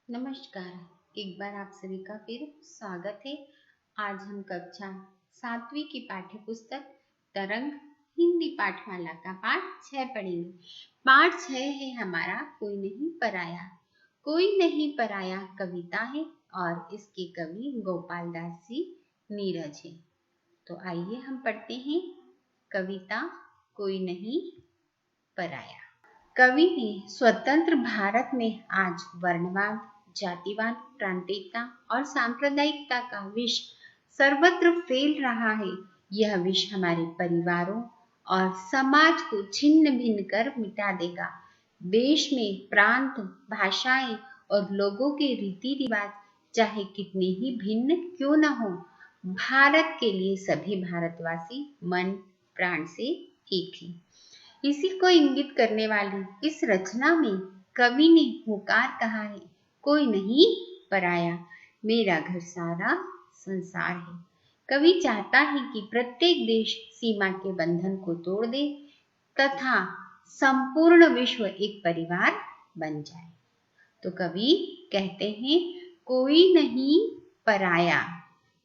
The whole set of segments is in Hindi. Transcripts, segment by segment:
नमस्कार। एक बार आप सभी का फिर स्वागत है। आज हम कक्षा 7वीं की पाठ्य पुस्तक तरंग हिंदी पाठमाला का पाठ 6 पढ़ेंगे। पाठ 6 है हमारा कोई नहीं पराया। कोई नहीं पराया कविता है और इसके कवि गोपाल दास जी नीरज है। तो आइए हम पढ़ते हैं कविता कोई नहीं पराया। कवि ने स्वतंत्र भारत में आज वर्णवाद, जातिवाद, प्रांतीयता और सांप्रदायिकता का विष सर्वत्र फैल रहा है। यह विष हमारे परिवारों और समाज को छिन्न भिन्न कर मिटा देगा। देश में प्रांत, भाषाएं और लोगों के रीति रिवाज चाहे कितने ही भिन्न क्यों न हो, भारत के लिए सभी भारतवासी मन प्राण से एक ही। इसी को इंगित करने वाली इस रचना में कवि ने हुंकार कहा है, कोई नहीं पराया, मेरा घर सारा संसार है। कवि चाहता है कि प्रत्येक देश सीमा के बंधन को तोड़ दे तथा संपूर्ण विश्व एक परिवार बन जाए। तो कवि कहते हैं, कोई नहीं पराया,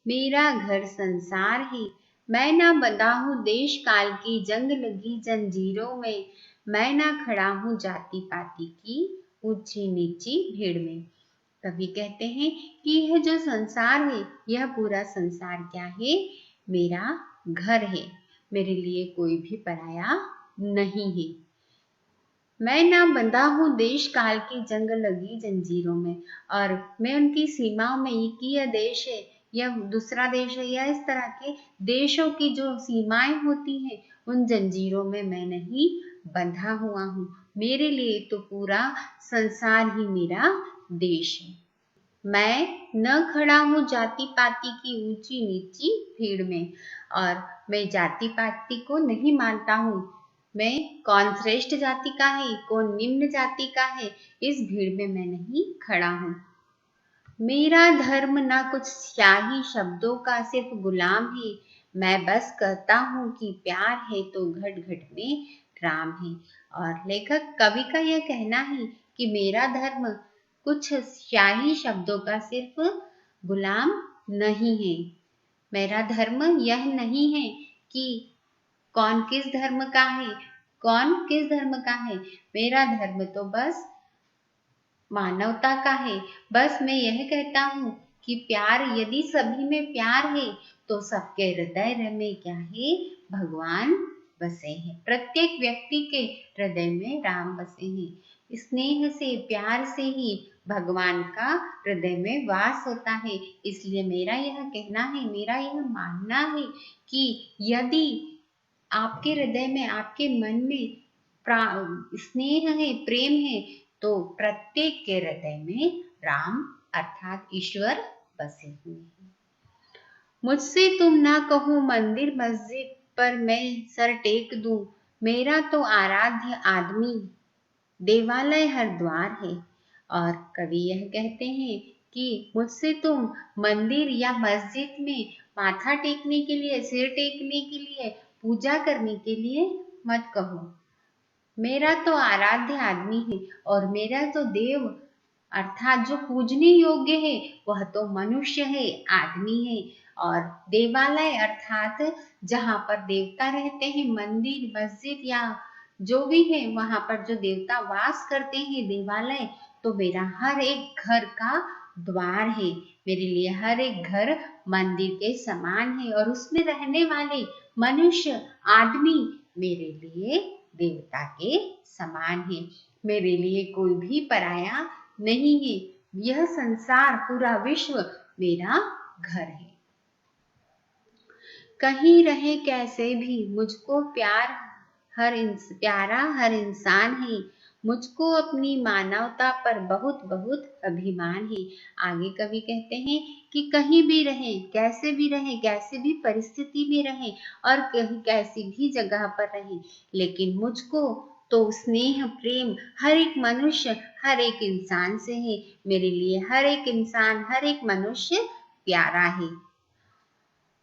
मेरा घर संसार है। मैं ना बंधा हूँ देश काल की जंग लगी जंजीरों में, मैं ना खड़ा हूँ जाति पाति की ऊंची नीची भीड़ में। कवि कहते हैं कि यह जो संसार है, यह पूरा संसार क्या है? मेरा घर है। मेरे लिए कोई भी पराया नहीं है। मैं ना बंधा हूँ देश काल की जंग लगी जंजीरों में, और मैं उनकी सीमाओं में, एक ही यह देश है या दूसरा देश है या इस तरह के देशों की जो सीमाएं होती हैं, उन जंजीरों में मैं नहीं बंधा हुआ हूँ। मेरे लिए तो पूरा संसार ही मेरा देश है। मैं न खड़ा हूँ जाति पाति की ऊंची नीची भीड़ में, और मैं जाति पाति को नहीं मानता हूँ। मैं कौन श्रेष्ठ जाति का है, कौन निम्न जाति का है, इस भीड़ में मैं नहीं खड़ा हूँ। मेरा धर्म ना कुछ स्याही शब्दों का सिर्फ गुलाम है। मैं बस कहता हूँ कि प्यार है तो घट घट में राम है। और लेखक कवि का यह कहना है कि मेरा धर्म कुछ स्याही शब्दों का सिर्फ गुलाम नहीं है। मेरा धर्म यह नहीं है कि कौन किस धर्म का है, कौन किस धर्म का है। मेरा धर्म तो बस मानवता का है। बस मैं यह कहता हूँ कि प्यार, यदि सभी में प्यार है तो सबके हृदय में क्या है? भगवान बसे हैं। प्रत्येक व्यक्ति के हृदय में राम बसे हैं। स्नेह से, प्यार से ही भगवान का हृदय में वास होता है। इसलिए मेरा यह कहना है, मेरा यह मानना है कि यदि आपके हृदय में, आपके मन में स्नेह है, प्रेम है, तो प्रत्येक के हृदय में राम अर्थात ईश्वर बसे हुए हैं। मुझसे तुम ना कहो मंदिर मस्जिद पर मैं सर टेक दूं, मेरा तो आराध्य आदमी देवालय हर द्वार है। और कवि यह कहते हैं कि मुझसे तुम मंदिर या मस्जिद में माथा टेकने के लिए, सिर टेकने के लिए, पूजा करने के लिए मत कहो। मेरा तो आराध्य आदमी है, और मेरा तो देव अर्थात जो पूजने योग्य है वह तो मनुष्य है, आदमी है। और देवालय अर्थात जहाँ पर देवता रहते हैं, मंदिर मस्जिद या जो भी है, वहां पर जो देवता वास करते हैं, देवालय, तो मेरा हर एक घर का द्वार है। मेरे लिए हर एक घर मंदिर के समान है, और उसमें रहने वाले मनुष्य, आदमी मेरे लिए देवता के समान है। मेरे लिए कोई भी पराया नहीं है। यह संसार, पूरा विश्व मेरा घर है। कहीं रहे कैसे भी मुझको प्यारा हर इंसान है। मुझको अपनी मानवता पर बहुत बहुत अभिमान है। आगे कवि कहते हैं कि कहीं भी रहे, कैसे भी रहे, कैसे भी परिस्थिति में रहे, और कहीं कैसी भी जगह पर रहे, लेकिन मुझको तो स्नेह प्रेम हर एक मनुष्य, हर एक इंसान से है। मेरे लिए हर एक इंसान, हर एक मनुष्य प्यारा है।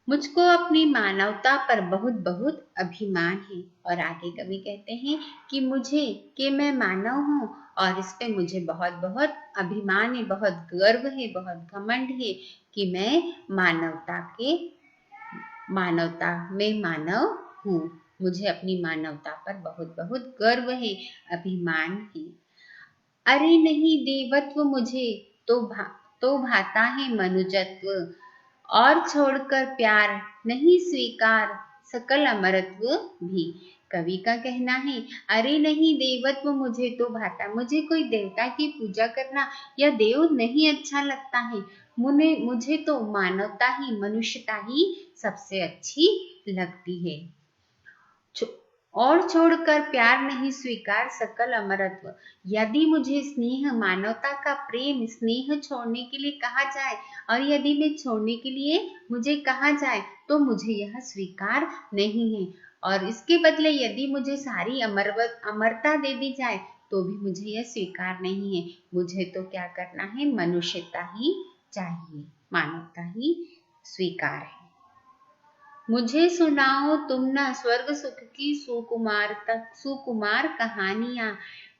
मुझको अपनी मानवता पर बहुत बहुत अभिमान है। और आगे कवि कहते हैं कि मैं मानव हूँ और इस पे मुझे बहुत बहुत अभिमान है, बहुत गर्व है, बहुत घमंड है कि मैं मानवता में मानव हूँ। मुझे अपनी मानवता पर बहुत बहुत गर्व है, अभिमान है। अरे नहीं देवत्व मुझे तो भाता है मनुजत्व, और छोड़कर प्यार नहीं स्वीकार सकल अमरत्व भी। कवि का कहना है, अरे नहीं देवत्व मुझे तो भाता, मुझे कोई देवता की पूजा करना या देव नहीं अच्छा लगता है। मुझे तो मानवता ही, मनुष्यता ही सबसे अच्छी लगती है। और छोड़कर प्यार नहीं स्वीकार सकल अमरत्व। यदि मुझे स्नेह, मानवता का प्रेम, स्नेह छोड़ने के लिए कहा जाए, और यदि मैं छोड़ने के लिए मुझे कहा जाए, तो मुझे यह स्वीकार नहीं है। और इसके बदले यदि मुझे सारी अमरता दे दी जाए, तो भी मुझे यह स्वीकार नहीं है। मुझे तो क्या करना है, मनुष्यता ही चाहिए, मानवता ही स्वीकार है। मुझे सुनाओ तुम ना स्वर्ग सुख की सुकुमार कहानियां,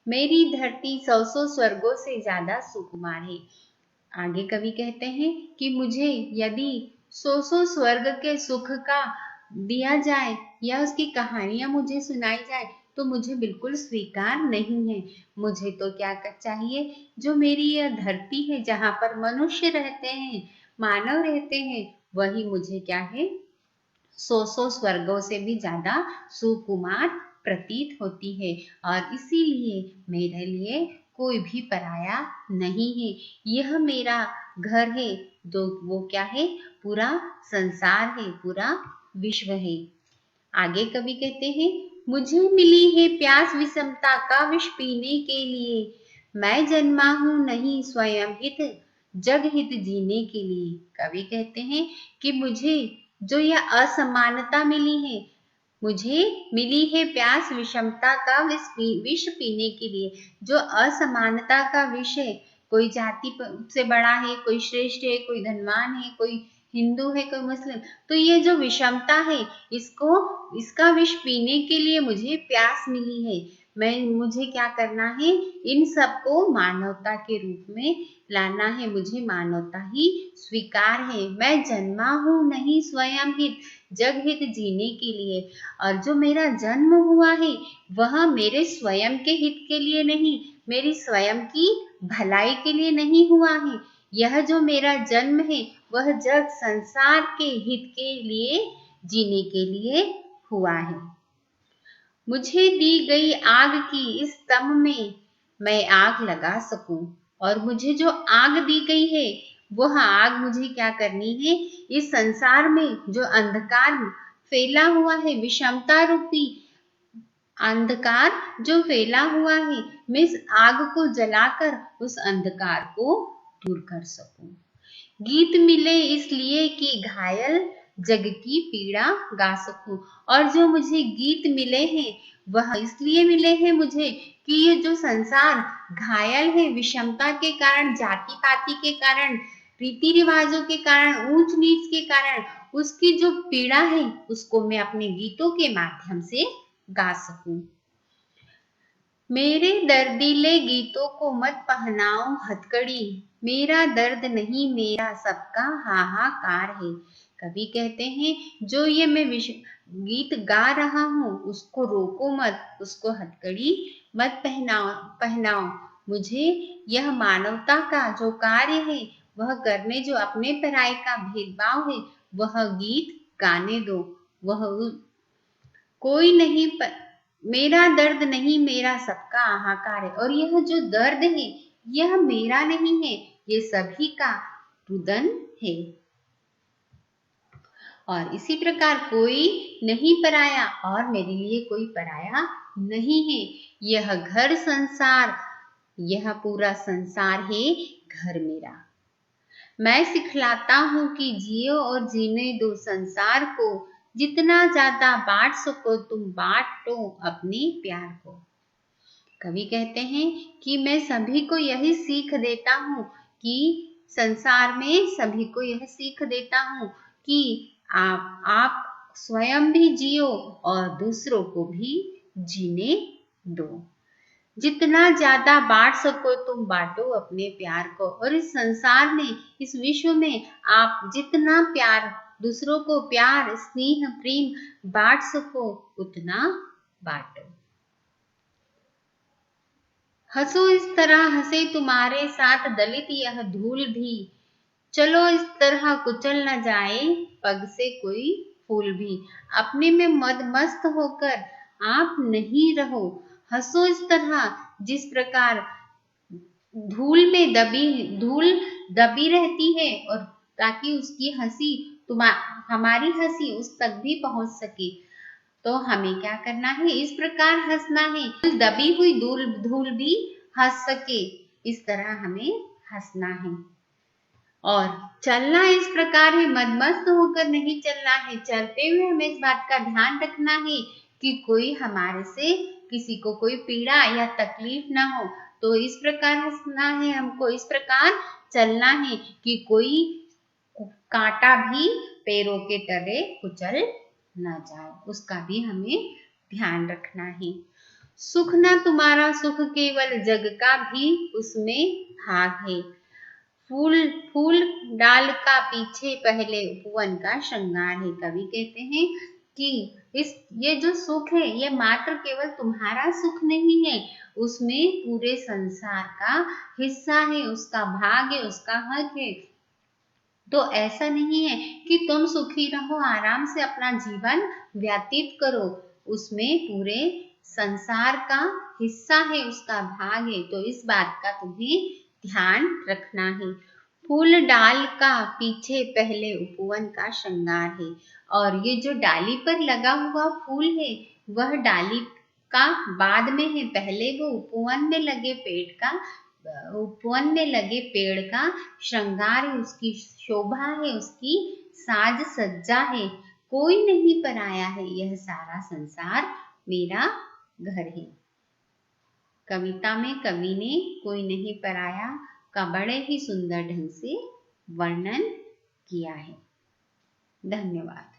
मेरी धरती 100 स्वर्गों से ज्यादा सुकुमार है। आगे कवि कहते हैं कि मुझे यदि 100 स्वर्ग के सुख का दिया जाए या उसकी कहानियां मुझे सुनाई जाए, तो मुझे बिल्कुल स्वीकार नहीं है। मुझे तो क्या चाहिए, जो मेरी यह धरती है, जहाँ पर मनुष्य रहते हैं, मानव रहते हैं, वही मुझे क्या है, 100 स्वर्गों से भी ज्यादा सुकुमार प्रतीत होती है। और इसीलिए मेरे लिए कोई भी पराया नहीं है। यह मेरा घर है, वो क्या है, पूरा संसार है, पूरा विश्व है। आगे कवि कहते हैं, मुझे मिली है प्यास विषमता का विष पीने के लिए, मैं जन्मा हूँ नहीं स्वयं हित जग हित जीने के लिए। कवि कहते हैं कि मुझे जो यह असमानता मिली है, मुझे मिली है प्यास विषमता का विष पीने के लिए। जो असमानता का विष है, कोई जाति से बड़ा है, कोई श्रेष्ठ है, कोई धनवान है, कोई हिंदू है, कोई मुस्लिम, तो ये जो विषमता है, इसका विष पीने के लिए मुझे प्यास मिली है। मुझे क्या करना है, इन सबको मानवता के रूप में लाना है। मुझे मानवता ही स्वीकार है। मैं जन्मा हूँ नहीं स्वयं हित जग हित जीने के लिए, और जो मेरा जन्म हुआ है, वह मेरे स्वयं के हित के लिए नहीं, मेरी स्वयं की भलाई के लिए नहीं हुआ है। यह जो मेरा जन्म है, वह जग संसार के हित के लिए, जीने के लिए हुआ है। मुझे दी गई आग की इस तम में मैं आग लगा सकूं, और मुझे जो आग दी गई है, वह आग मुझे क्या करनी है, इस संसार में जो अंधकार फैला हुआ है, विषमता रूपी अंधकार जो फैला हुआ है, मैं इस आग को जलाकर उस अंधकार को दूर कर सकूं। गीत मिले इसलिए कि घायल जग की पीड़ा गा सकूं, और जो मुझे गीत मिले हैं, वह इसलिए मिले हैं मुझे कि ये जो संसार घायल है, विषमता के कारण, जाति पाति के कारण, रीति रिवाजों के कारण, ऊंच नीच के कारण, उसकी जो पीड़ा है, उसको मैं अपने गीतों के माध्यम से गा सकूं। मेरे दर्दीले गीतों को मत पहनाओ हथकड़ी, मेरा दर्द नहीं मेरा सबका हाहाकार है। कवि कहते हैं, जो ये मैं गीत गा रहा हूँ, उसको रोको मत, उसको हथकड़ी मत पहनाओ। मुझे यह मानवता का जो कार्य है, वह करने, जो अपने पराये का भेदभाव है, वह गीत गाने दो। वह कोई नहीं मेरा दर्द नहीं मेरा सबका हाहाकार है। और यह जो दर्द है, यह मेरा नहीं है, ये सभी का रुदन है। और इसी प्रकार कोई नहीं पराया, और मेरे लिए कोई पराया नहीं है। यह घर संसार, यह पूरा संसार है घर मेरा। मैं सिखलाता हूँ कि जियो और जीने दो संसार को, जितना ज्यादा बांट सको तुम बांटो अपने प्यार को। कवि कहते हैं कि मैं सभी को यही सीख देता हूँ, कि संसार में सभी को यह सीख देता हूँ कि आप स्वयं भी जियो और दूसरों को भी जीने दो। जितना ज्यादा बांट सको तुम बांटो अपने प्यार को। और इस संसार में, इस विश्व में आप जितना प्यार, दूसरों को प्यार, स्नेह, प्रेम बांट सको उतना बांटो। हंसो इस तरह हंसे तुम्हारे साथ दलित यह धूल भी, चलो इस तरह कुचल न जाए पग से कोई फूल भी। अपने में मद मस्त होकर आप नहीं रहो, हंसो इस तरह जिस प्रकार धूल दबी रहती है, और ताकि उसकी हंसी हमारी हंसी उस तक भी पहुंच सके। तो हमें क्या करना है, इस प्रकार हंसना है, दबी हुई धूल भी हंस सके, इस तरह हमें हंसना है। और चलना इस प्रकार है, मदमस्त होकर नहीं चलना है। चलते हुए हमें इस बात का ध्यान रखना है कि कोई हमारे से, किसी को कोई पीड़ा या तकलीफ ना हो। तो इस प्रकार हंसना है हमको, इस प्रकार चलना है कि कोई कांटा भी पैरों के तले कुचल न जाए, उसका भी हमें ध्यान रखना है। सुख ना तुम्हारा सुख केवल जग का भी उसमें भाग है। फूल डाल का पीछे पहले उपवन का श्रृंगार है। कवि कहते हैं कि ये जो सुख है ये मात्र केवल तुम्हारा सुख नहीं है, उसमें पूरे संसार का हिस्सा है, उसका भाग है, उसका हक है। तो ऐसा नहीं है कि तुम सुखी रहो, आराम से अपना जीवन व्यतीत करो, उसमें पूरे संसार का हिस्सा है, उसका भाग है। तो इस बात का तुम्हें ध्यान रखना है। फूल डाल का पीछे पहले उपवन का श्रृंगार है। और ये जो डाली पर लगा हुआ फूल है वह डाली का बाद में है, पहले वो उपवन में लगे पेड़ का श्रृंगार है, उसकी शोभा है, उसकी साज सज्जा है। कोई नहीं पराया है, यह सारा संसार मेरा घर है। कविता में कवि ने कोई नहीं पराया का बड़े ही सुंदर ढंग से वर्णन किया है। धन्यवाद।